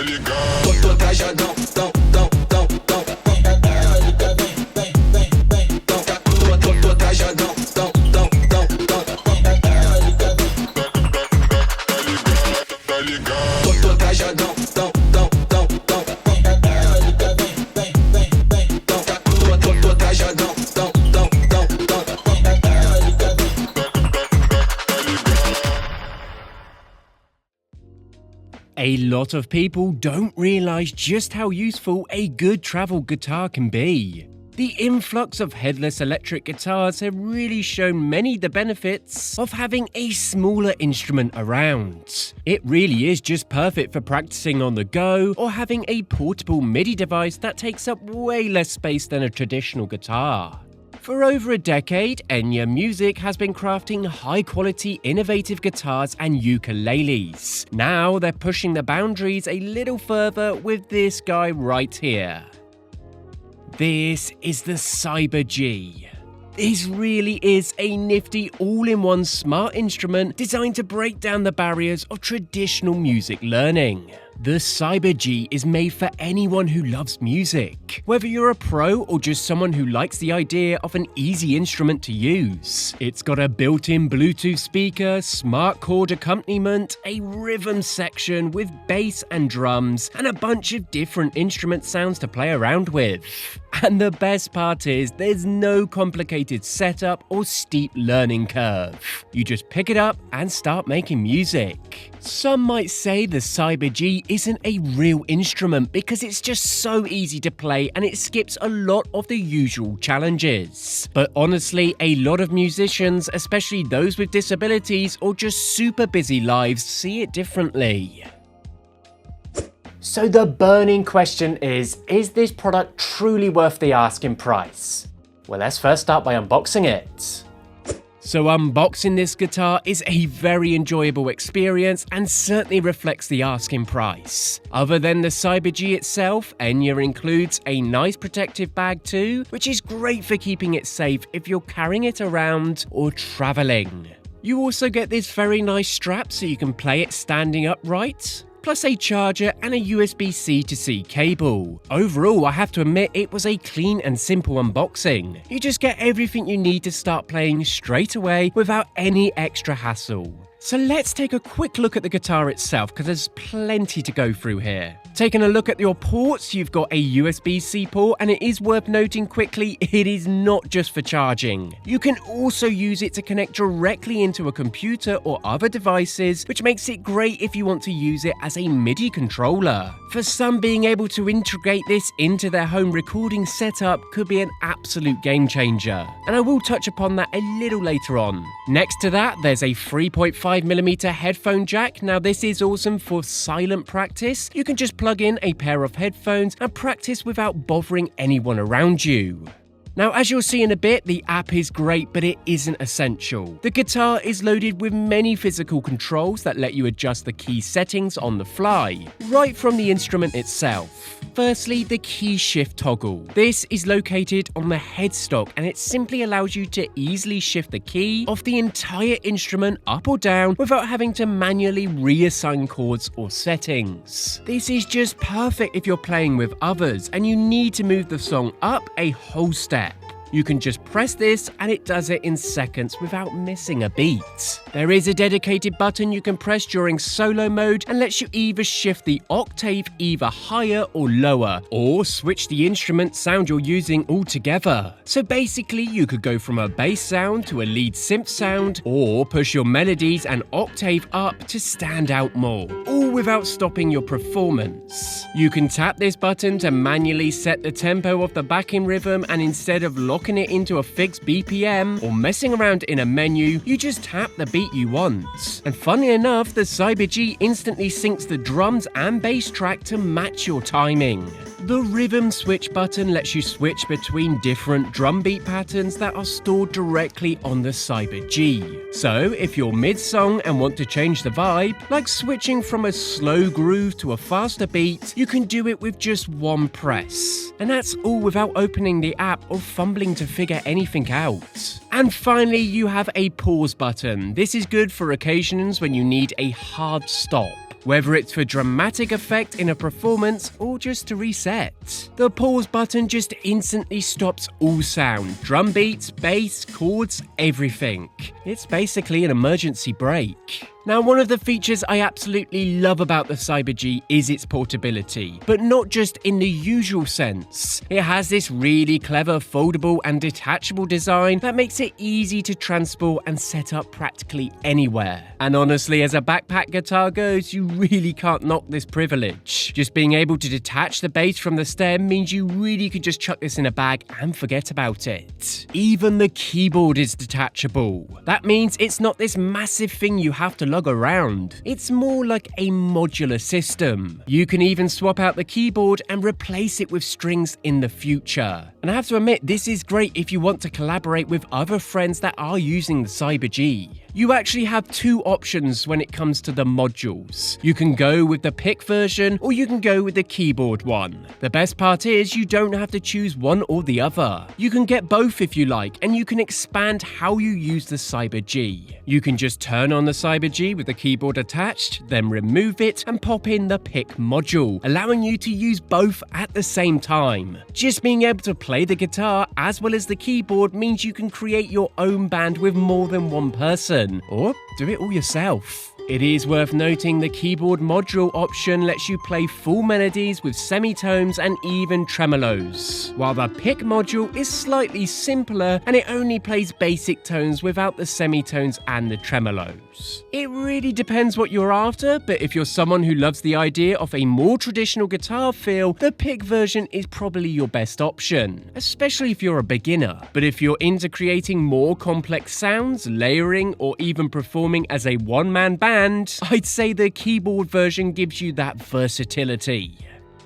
Tô trajadão, tão, tão, tão, tão. Tô trajadão, tão, tão, tão, tão. Tô trajadão, tão, tão, tão, tão. Tô trajadão, tão, tão, tão, tão. A lot of people don't realize just how useful a good travel guitar can be. The influx of headless electric guitars have really shown many the benefits of having a smaller instrument around. It really is just perfect for practicing on the go or having a portable MIDI device that takes up way less space than a traditional guitar. For over a decade, Enya Music has been crafting high-quality, innovative guitars and ukuleles. Now they're pushing the boundaries a little further with this guy right here. This is the Cyber G. This really is a nifty all-in-one smart instrument designed to break down the barriers of traditional music learning. The Cyber G is made for anyone who loves music, whether you're a pro or just someone who likes the idea of an easy instrument to use. It's got a built-in Bluetooth speaker, smart chord accompaniment, a rhythm section with bass and drums, and a bunch of different instrument sounds to play around with. And the best part is there's no complicated setup or steep learning curve. You just pick it up and start making music. Some might say the Cyber G isn't a real instrument because it's just so easy to play and it skips a lot of the usual challenges. But honestly, a lot of musicians, especially those with disabilities or just super busy lives, see it differently. So the burning question is this product truly worth the asking price? Well, let's first start by unboxing it. So unboxing this guitar is a very enjoyable experience and certainly reflects the asking price. Other than the Cyber G itself, Enya includes a nice protective bag too, which is great for keeping it safe if you're carrying it around or traveling. You also get this very nice strap so you can play it standing upright, plus a charger and a USB-C to C cable. Overall, I have to admit it was a clean and simple unboxing. You just get everything you need to start playing straight away without any extra hassle. So let's take a quick look at the guitar itself because there's plenty to go through here. Taking a look at your ports, you've got a USB-C port, and it is worth noting quickly, it is not just for charging. You can also use it to connect directly into a computer or other devices, which makes it great if you want to use it as a MIDI controller. For some, being able to integrate this into their home recording setup could be an absolute game changer, and I will touch upon that a little later on. Next to that, there's a 3.5mm headphone jack. Now this is awesome for silent practice. You can just plug in a pair of headphones and practice without bothering anyone around you. Now, as you'll see in a bit, the app is great, but it isn't essential. The guitar is loaded with many physical controls that let you adjust the key settings on the fly, right from the instrument itself. Firstly, the key shift toggle. This is located on the headstock and it simply allows you to easily shift the key of the entire instrument up or down without having to manually reassign chords or settings. This is just perfect if you're playing with others and you need to move the song up a whole step. You can just press this and it does it in seconds without missing a beat. There is a dedicated button you can press during solo mode and lets you either shift the octave either higher or lower, or switch the instrument sound you're using altogether. So basically you could go from a bass sound to a lead synth sound, or push your melodies an octave up to stand out more, all without stopping your performance. You can tap this button to manually set the tempo of the backing rhythm, and instead of locking it into a fixed BPM or messing around in a menu, you just tap the beat you want. And funny enough, the Cyber G instantly syncs the drums and bass track to match your timing. The rhythm switch button lets you switch between different drum beat patterns that are stored directly on the Cyber G. So if you're mid-song and want to change the vibe, like switching from a slow groove to a faster beat, you can do it with just one press. And that's all without opening the app or fumbling to figure anything out. And finally, you have a pause button. This is good for occasions when you need a hard stop, whether it's for dramatic effect in a performance or just to reset. The pause button just instantly stops all sound, drum beats, bass, chords, everything. It's basically an emergency brake. Now, one of the features I absolutely love about the Cyber G is its portability, but not just in the usual sense. It has this really clever foldable and detachable design that makes it easy to transport and set up practically anywhere. And honestly, as a backpack guitar goes, you really can't knock this privilege. Just being able to detach the bass from the stem means you really could just chuck this in a bag and forget about it. Even the keyboard is detachable. That means it's not this massive thing you have to lug around. It's more like a modular system. You can even swap out the keyboard and replace it with strings in the future. And I have to admit, this is great if you want to collaborate with other friends that are using the Cyber G. You actually have two options when it comes to the modules. You can go with the pick version or you can go with the keyboard one. The best part is you don't have to choose one or the other. You can get both if you like, and you can expand how you use the Cyber G. You can just turn on the Cyber G with the keyboard attached, then remove it and pop in the pick module, allowing you to use both at the same time. Just being able to play the guitar as well as the keyboard means you can create your own band with more than one person. Or do it all yourself. It is worth noting the keyboard module option lets you play full melodies with semitones and even tremolos, while the pick module is slightly simpler and it only plays basic tones without the semitones and the tremolos. It really depends what you're after, but if you're someone who loves the idea of a more traditional guitar feel, the pick version is probably your best option, especially if you're a beginner. But if you're into creating more complex sounds, layering, or even performing as a one-man band, I'd say the keyboard version gives you that versatility.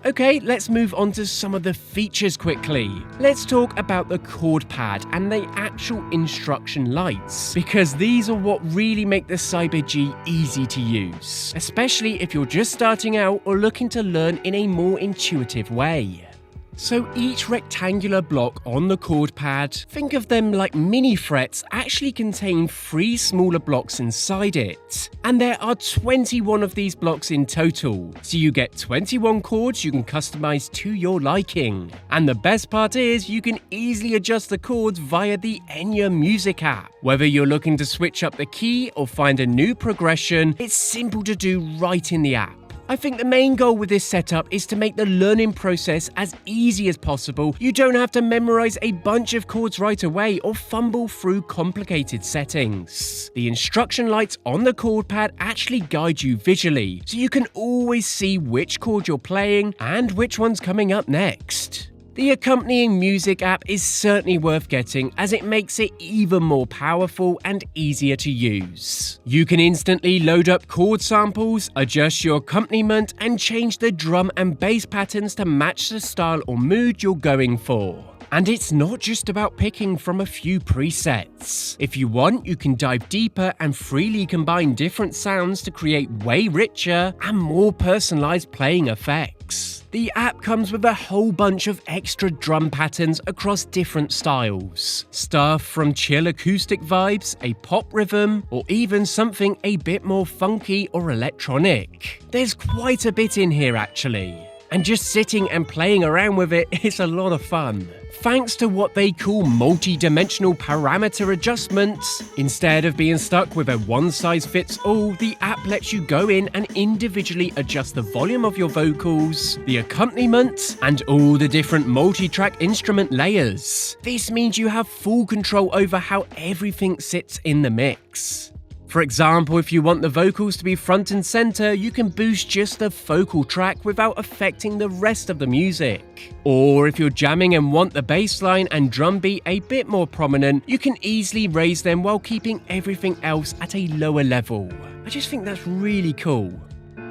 Okay, let's move on to some of the features quickly. Let's talk about the chord pad and the actual instruction lights, because these are what really make the Cyber G easy to use, especially if you're just starting out or looking to learn in a more intuitive way. So each rectangular block on the chord pad, think of them like mini frets, actually contain 3 smaller blocks inside it. And there are 21 of these blocks in total, so you get 21 chords you can customize to your liking. And the best part is you can easily adjust the chords via the Enya music app. Whether you're looking to switch up the key or find a new progression, it's simple to do right in the app. I think the main goal with this setup is to make the learning process as easy as possible. You don't have to memorize a bunch of chords right away or fumble through complicated settings. The instruction lights on the chord pad actually guide you visually, so you can always see which chord you're playing and which one's coming up next. The accompanying music app is certainly worth getting as it makes it even more powerful and easier to use. You can instantly load up chord samples, adjust your accompaniment, and change the drum and bass patterns to match the style or mood you're going for. And it's not just about picking from a few presets. If you want, you can dive deeper and freely combine different sounds to create way richer and more personalized playing effects. The app comes with a whole bunch of extra drum patterns across different styles. Stuff from chill acoustic vibes, a pop rhythm, or even something a bit more funky or electronic. There's quite a bit in here actually. And just sitting and playing around with it is a lot of fun. Thanks to what they call multi-dimensional parameter adjustments, instead of being stuck with a one-size-fits-all, the app lets you go in and individually adjust the volume of your vocals, the accompaniment, and all the different multi-track instrument layers. This means you have full control over how everything sits in the mix. For example, if you want the vocals to be front and center, you can boost just the vocal track without affecting the rest of the music. Or if you're jamming and want the bass line and drum beat a bit more prominent, you can easily raise them while keeping everything else at a lower level. I just think that's really cool.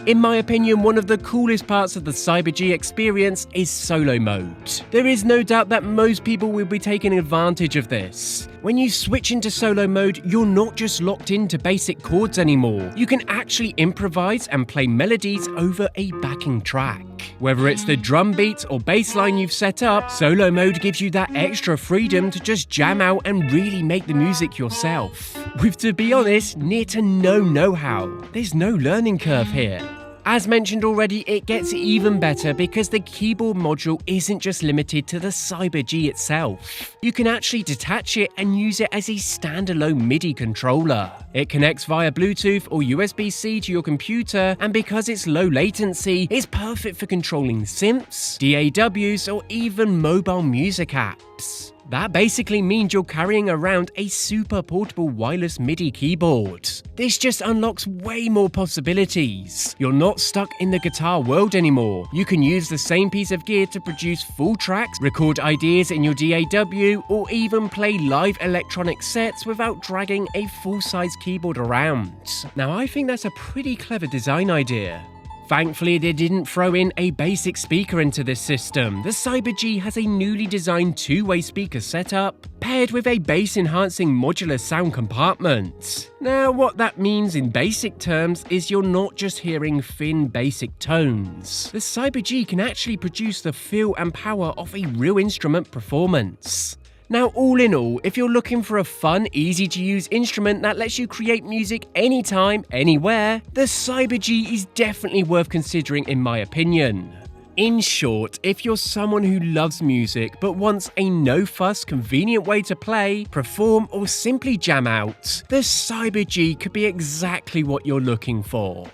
In my opinion, one of the coolest parts of the Cyber G experience is solo mode. There is no doubt that most people will be taking advantage of this. When you switch into solo mode, you're not just locked into basic chords anymore. You can actually improvise and play melodies over a backing track. Whether it's the drum beat or bass line you've set up, solo mode gives you that extra freedom to just jam out and really make the music yourself. With, to be honest, near to no know-how. There's no learning curve here. As mentioned already, it gets even better because the keyboard module isn't just limited to the Cyber G itself. You can actually detach it and use it as a standalone MIDI controller. It connects via Bluetooth or USB-C to your computer, and because it's low latency, it's perfect for controlling synths, DAWs, or even mobile music apps. That basically means you're carrying around a super portable wireless MIDI keyboard. This just unlocks way more possibilities. You're not stuck in the guitar world anymore. You can use the same piece of gear to produce full tracks, record ideas in your DAW, or even play live electronic sets without dragging a full-size keyboard around. Now, I think that's a pretty clever design idea. Thankfully, they didn't throw in a basic speaker into this system. The Cyber G has a newly designed two-way speaker setup, paired with a bass-enhancing modular sound compartment. Now, what that means in basic terms is you're not just hearing thin, basic tones. The Cyber G can actually produce the feel and power of a real instrument performance. Now, all in all, if you're looking for a fun, easy-to-use instrument that lets you create music anytime, anywhere, the Cyber G is definitely worth considering in my opinion. In short, if you're someone who loves music but wants a no-fuss, convenient way to play, perform, or simply jam out, the Cyber G could be exactly what you're looking for.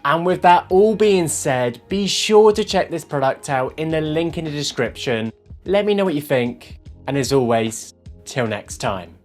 And with that all being said, be sure to check this product out in the link in the description. Let me know what you think, and as always, till next time.